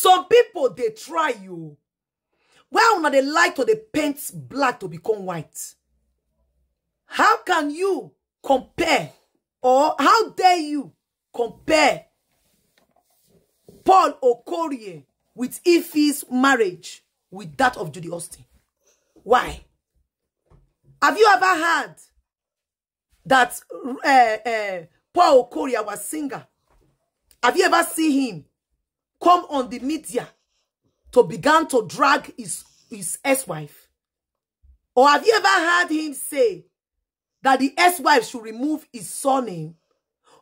Some people, they try you. Well, now they like to they paint black to become white. How can you compare, or how dare you compare Paul Okorie with Ife's marriage with that of Judyaustin? Why? Have you ever heard that Paul Okorie was singer? Have you ever seen him come on the media to begin to drag his ex-wife? Or have you ever heard him say that the ex-wife should remove his surname?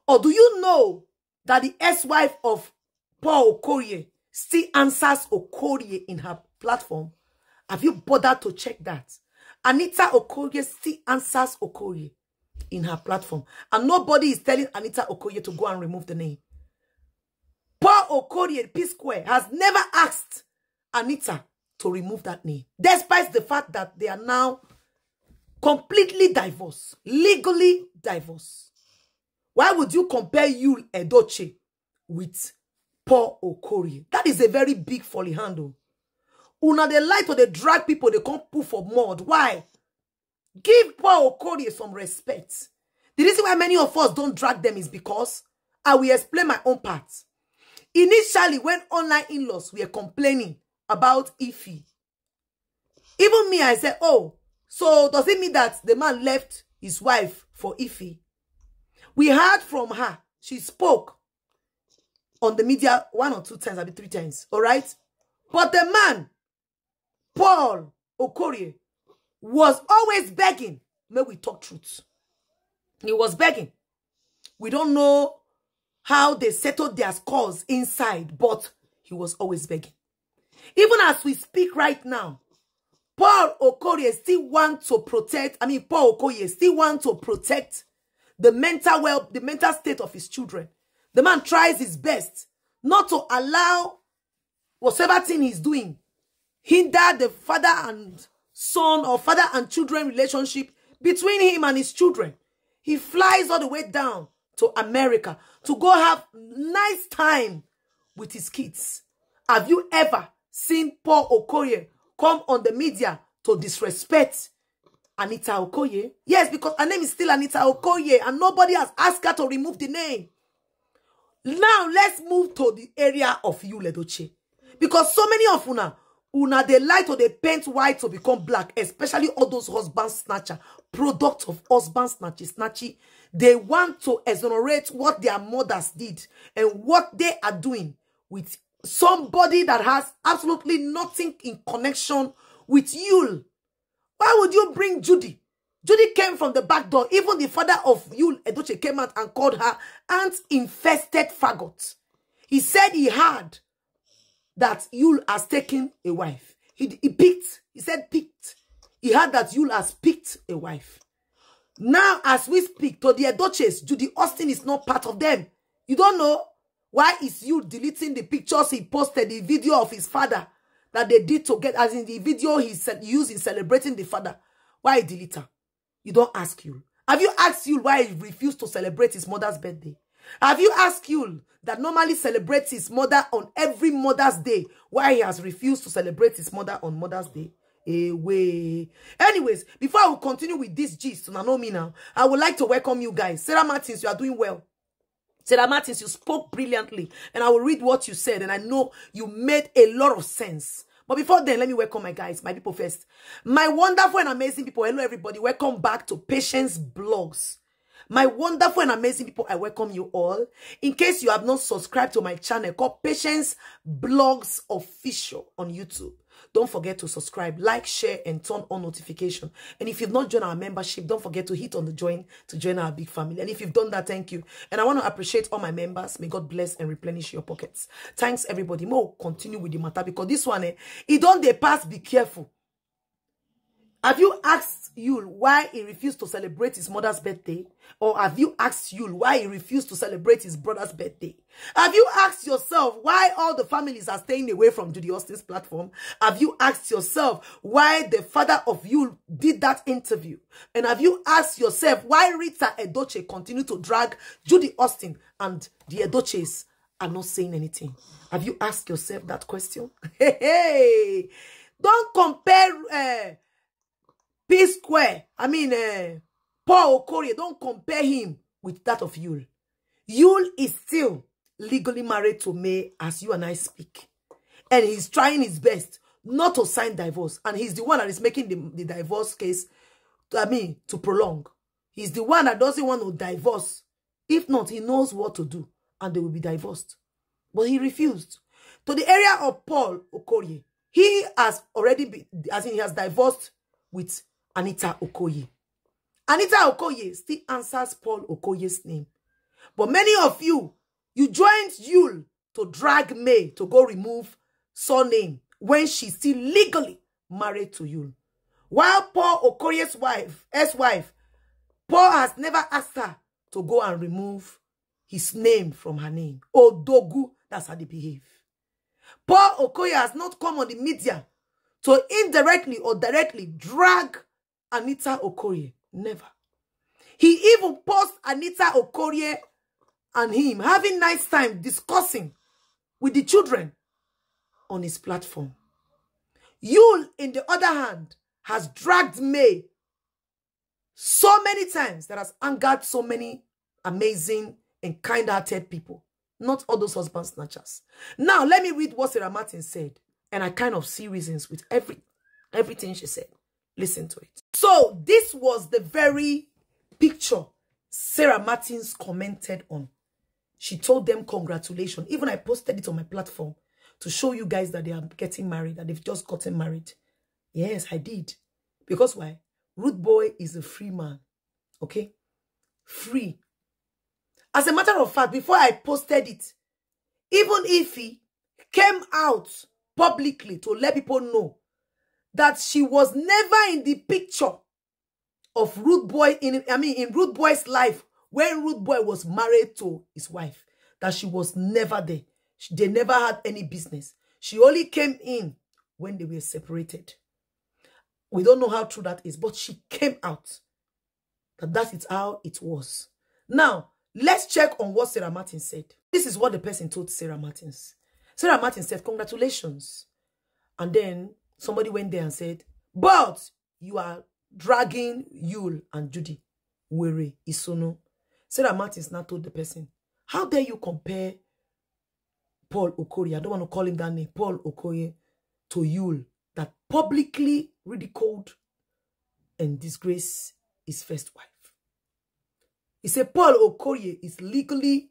Or do you know that the ex-wife of Paul Okorie still answers Okorie in her platform? Have you bothered to check that? Anita Okorie still answers Okorie in her platform. And nobody is telling Anita Okorie to go and remove the name. Paul Okorie, P-Square, has never asked Anita to remove that name, despite the fact that they are now completely divorced, legally divorced. Why would you compare you, Edochie, with Paul Okorie? That is a very big folly handle. Una they like to they drag people, they can't put for mud. Why? Give Paul Okorie some respect. The reason why many of us don't drag them is because I will explain my own part. Initially, when online in-laws were complaining about Ife, even me, I said, oh, so does it mean that the man left his wife for Ife? We heard from her. She spoke on the media 1 or 2 times, maybe 3 times. All right? But the man, Paul Okorie, was always begging. May we talk truth. He was begging. We don't know how they settled their scores inside, but he was always begging. Even as we speak right now, Paul Okorie still wants to protect, Paul Okorie still wants to protect the mental state of his children. The man tries his best not to allow whatever thing he's doing hinder the father and son or father and children relationship between him and his children. He flies all the way down to America to go have nice time with his kids. Have you ever seen Paul Okorie come on the media to disrespect Anita Okorie? Yes, because her name is still Anita Okorie and nobody has asked her to remove the name. Now, let's move to the area of you, Edochie. Because so many of una they like to they paint white to become black, especially all those husband snatcher, product of husband snatchy. They want to exonerate what their mothers did and what they are doing with somebody that has absolutely nothing in connection with you. Why would you bring Judy? Judy came from the back door. Even the father of Yul Edochie came out and called her ant-infested faggot. He said he heard that Yul has taken a wife. He picked. He said picked. He heard that Yul has picked a wife. Now, as we speak to the Edochies, Judyaustin is not part of them. You don't know why is Yul deleting the pictures he posted, the video of his father that they did to get, as in the video he used in celebrating the father. Why he delete her? You don't ask Yul. Have you asked Yul why he refused to celebrate his mother's birthday? Have you asked Yul that normally celebrates his mother on every Mother's Day, why he has refused to celebrate his mother on Mother's Day? Anyways, before I will continue with this gist, now, I would like to welcome you guys. Sarah Martins, you are doing well. Sarah Martins, you spoke brilliantly, and I will read what you said, and I know you made a lot of sense. But before then, let me welcome my guys, my people first. My wonderful and amazing people, hello everybody, welcome back to Patience Blogs. My wonderful and amazing people, I welcome you all. In case you have not subscribed to my channel called Patience Blogs Official on YouTube, don't forget to subscribe, like, share, and turn on notification. And if you've not joined our membership, don't forget to hit on the join to join our big family. And if you've done that, thank you. And I want to appreciate all my members. May God bless and replenish your pockets. Thanks, everybody. More continue with the matter because this one, it don't they pass. Be careful. Have you asked Yul why he refused to celebrate his mother's birthday? Or have you asked Yul why he refused to celebrate his brother's birthday? Have you asked yourself why all the families are staying away from Judyaustin's platform? Have you asked yourself why the father of Yul did that interview? And have you asked yourself why Rita Edochie continued to drag Judyaustin and the Edochies are not saying anything. Have you asked yourself that question? Hey, don't compare P Square. Paul Okorie. Don't compare him with that of Yul. Yul is still legally married to May as you and I speak. And he's trying his best not to sign divorce. And he's the one that is making the divorce case, to prolong. He's the one that doesn't want to divorce. If not, he knows what to do. And they will be divorced. But he refused. To the area of Paul Okorie, he has already been, he has divorced with Anita Okoye. Anita Okoye still answers Paul Okoye's name. But many of you joined Yul to drag May to go remove surname when she's still legally married to Yul. While Paul Okoye's ex-wife, Paul has never asked her to go and remove his name from her name. Odogu, that's how they behave. Paul Okoye has not come on the media to indirectly or directly drag Anita Okoye. Never. He even posts Anita Okoye and him having nice time discussing with the children on his platform. Yul, in the other hand, has dragged May so many times that has angered so many amazing and kind-hearted people. Not all those husband snatchers. Now, let me read what Sarah Martin said. And I kind of see reasons with everything she said. Listen to it. So, this was the very picture Sarah Martins commented on. She told them congratulations. Even I posted it on my platform to show you guys that they are getting married, that they've just gotten married. Yes, I did. Because why? Rude Boy is a free man. Okay? Free. As a matter of fact, before I posted it, even if he came out publicly to let people know that she was never in the picture of Rude Boy, in Rude Boy's life, when Rude Boy was married to his wife, that she was never there. They never had any business. She only came in when they were separated. We don't know how true that is, but she came out. That is how it was. Now, let's check on what Sarah Martin said. This is what the person told Sarah Martins. Sarah Martin said, congratulations. And then somebody went there and said, but you are dragging Yul and Judy. Were Isono. Sarah Martins now told the person, how dare you compare Paul Okorie, I don't want to call him that name, Paul Okorie, to Yul, that publicly ridiculed and disgraced his first wife. He said Paul Okorie is legally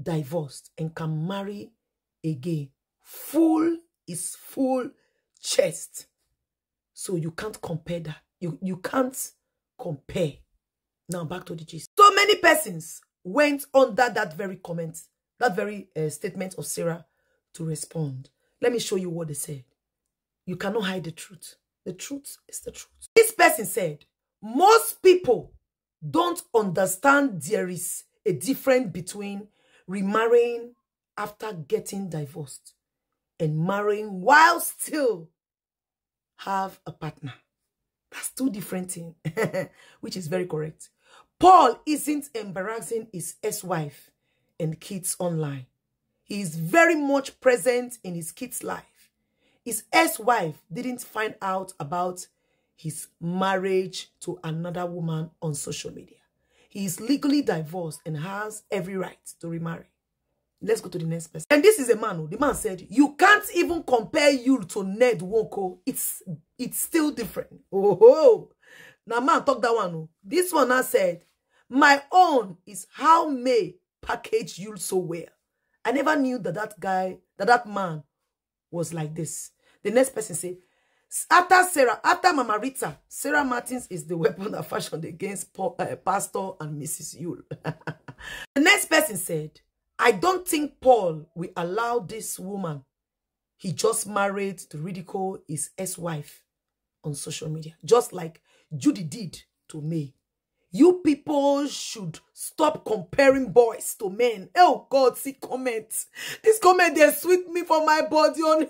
divorced and can marry again. Full chest. So you can't compare that. You can't compare. Now back to the gist. So many persons went under that very comment, that very statement of Sarah to respond. Let me show you what they said. You cannot hide the truth. The truth is the truth. This person said, most people don't understand there is a difference between remarrying after getting divorced and marrying while still have a partner. That's two different things, which is very correct. Paul isn't embarrassing his ex-wife and kids online. He is very much present in his kids' life. His ex-wife didn't find out about his marriage to another woman on social media. He is legally divorced and has every right to remarry. Let's go to the next person. And this is a man. The man said, you can't even compare you to Ned Woko. It's still different. Oh. Now man talk that one. This one now said, my own is how May package you so well. I never knew that that man was like this. The next person said, after Mama Rita, Sarah Martins is the weapon that fashioned against Pastor and Mrs. Yul. The next person said, I don't think Paul will allow this woman he just married to ridicule his ex-wife on social media, just like Judy did to me. You people should stop comparing boys to men. Oh God, see comments. This comment they sweet me for my body on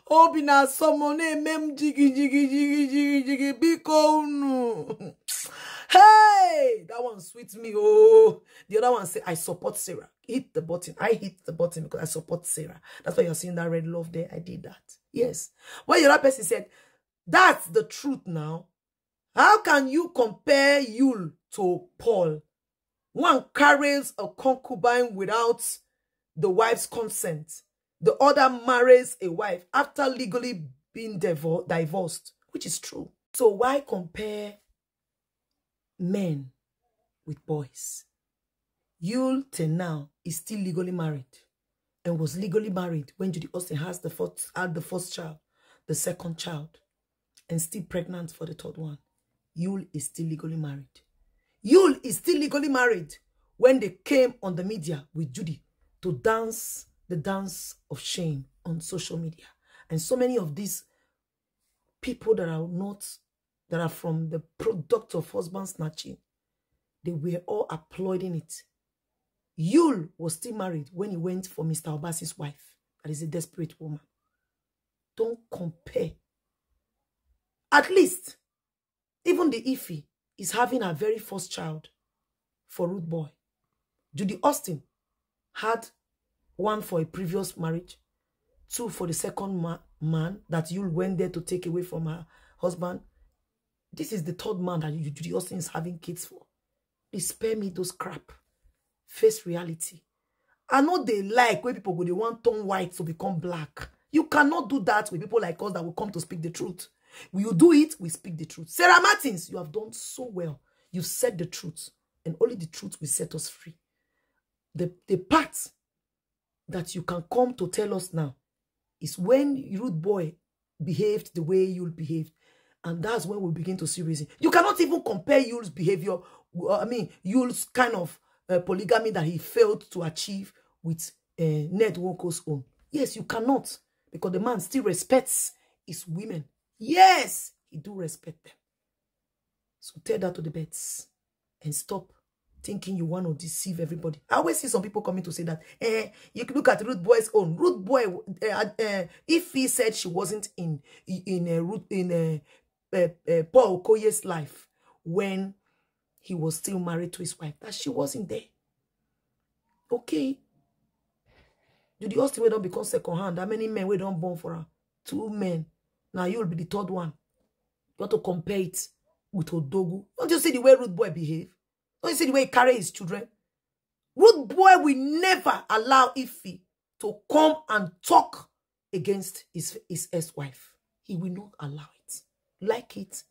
Obina someone mem jiggy because hey, that one sweets me. Oh, the other one say I support Sarah. hit the button. I hit the button because I support Sarah. That's why you're seeing that red love there. I did that. Yes. When your other person said, that's the truth now. How can you compare Yul to Paul? One carries a concubine without the wife's consent. The other marries a wife after legally being divorced, which is true. So why compare men with boys? Yul till now is still legally married and was legally married when Judyaustin had the first child, the second child, and still pregnant for the third one. Yul is still legally married. Yul is still legally married when they came on the media with Judy to dance the dance of shame on social media. And so many of these people that are from the product of husband snatching, they were all applauding it. Yul was still married when he went for Mr. Obasi's wife. That is a desperate woman. Don't compare. At least, even the Ife is having her very first child for Rude Boy. Judyaustin had one for a previous marriage, two for the second man that Yul went there to take away from her husband. This is the third man that Judyaustin is having kids for. Please spare me those crap. Face reality. I know they like when people go, they want turn white to become black. You cannot do that with people like us that will come to speak the truth. When you do it, we speak the truth. Sarah Martins, you have done so well. You said the truth. And only the truth will set us free. The part that you can come to tell us now is when Rude Boy behaved the way you'll behave. And that's when we begin to see reason. You cannot even compare Yul's behavior, Yul's kind of polygamy that he failed to achieve with Ned Nwoko's own. Yes, you cannot. Because the man still respects his women. Yes, he do respect them. So tell that to the beds and stop thinking you want to deceive everybody. I always see some people coming to say that, you can look at Rude Boy's own. Rude Boy, if he said she wasn't in Paul Okoye's life when he was still married to his wife, that she wasn't there. Okay. Judyaustin will not become second hand. How many men we don't born for her? 2 men. Now you'll be the third one. You want to compare it with Odogu. Don't you see the way Rude Boy behave? Don't you see the way he carry his children? Rude Boy will never allow Ife to come and talk against his ex-wife. He will not allow it. Like it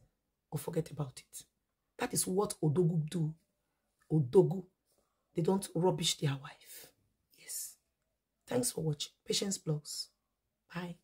or forget about it. That is what Odogu do. Odogu, they don't rubbish their wife. Yes. Thanks for watching. Patience Blogs. Bye.